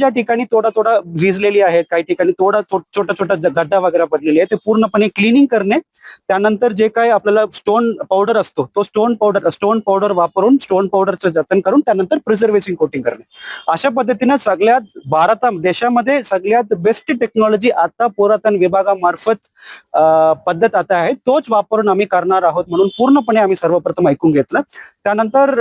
ज्या ठिकाणी थोडा थोडा झिजलेली आहेत, काही ठिकाणी थोडा छोटा छोटा गड्डा वगैरे पडलेली आहे, ते पूर्णपणे क्लिनिंग करणे. त्यानंतर जे काही आपल्याला स्टोन पावडर असतो, तो स्टोन पावडर वापरून स्टोन पावडरचं जतन करून त्यानंतर प्रिझर्वेशन कोटिंग करणे. अशा पद्धतीने सगळ्यात देशामध्ये सगळ्यात बेस्ट टेक्नॉलॉजी आता पुरातन विभागामार्फत पद्धत आता आहे, तोच वापरून आम्ही करणार आहोत म्हणून पूर्णपणे आम्ही सर्वप्रथम ऐकून घेतलं. त्यानंतर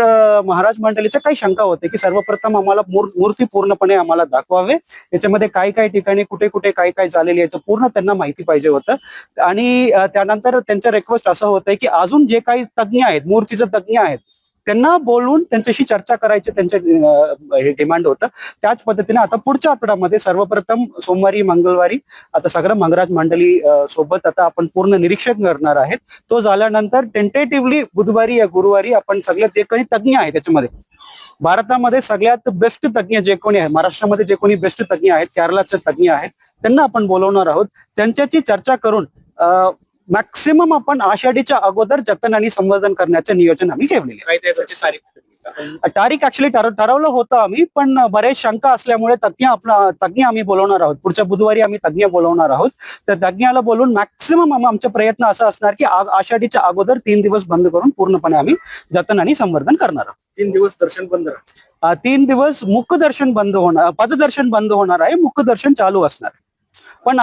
महाराज मंडळीच्या काही शंका होते की सर्वप्रथम आम्हाला मूर्ती पूर्णपणे आम्हाला दाखवावे, याच्यामध्ये काय काय ठिकाणी कुठे कुठे काय काय झालेली आहे, तर पूर्ण त्यांना माहिती पाहिजे होतं. आणि त्यानंतर त्यांचं रिक्वेस्ट असं होतं की अजून जे काही तज्ञ आहेत, मूर्तीचे तज्ञ आहेत, त्यांना बोलून त्यांच्याशी चर्चा करायची त्यांचे हे डिमांड होतं. त्याच पद्धतीने आता पुढच्या आठवड्यामध्ये सर्वप्रथम सोमवारी मंगळवारी आता सगळं मंगराज मंडळी सोबत आता आपण पूर्ण निरीक्षण करणार आहेत. तो झाल्यानंतर टेंटेटिव्हली बुधवारी या गुरुवारी आपण सगळे जे काही तज्ञ आहेत त्याच्यामध्ये भारतामध्ये सगळ्यात बेस्ट तज्ञ जे कोणी आहे, महाराष्ट्रामध्ये जे कोणी बेस्ट तज्ञ आहेत, केरळाचे तज्ञ आहेत, त्यांना आपण बोलवणार आहोत. त्यांच्याशी चर्चा करून मॅक्सिमम आपण आषाढीच्या अगोदर जतन आणि संवर्धन करण्याचं नियोजन आम्ही ठेवलेले आहे. तारीख ऍक्च्युली ठरवलं होतं आम्ही, पण बरेच शंका असल्यामुळे तज्ञ आम्ही बोलवणार आहोत. पुढच्या बुधवारी आम्ही तज्ञ बोलवणार आहोत. तर तज्ञाला बोलून मॅक्सिमम आमचे प्रयत्न असं असणार की आषाढीच्या अगोदर 3 दिवस बंद करून पूर्णपणे आम्ही जतन आणि संवर्धन करणार आहोत. 3 दिवस दर्शन बंद राहणार. 3 दिवस मुखदर्शन बंद होणार, पददर्शन बंद होणार आहे, मुखदर्शन चालू असणार. पण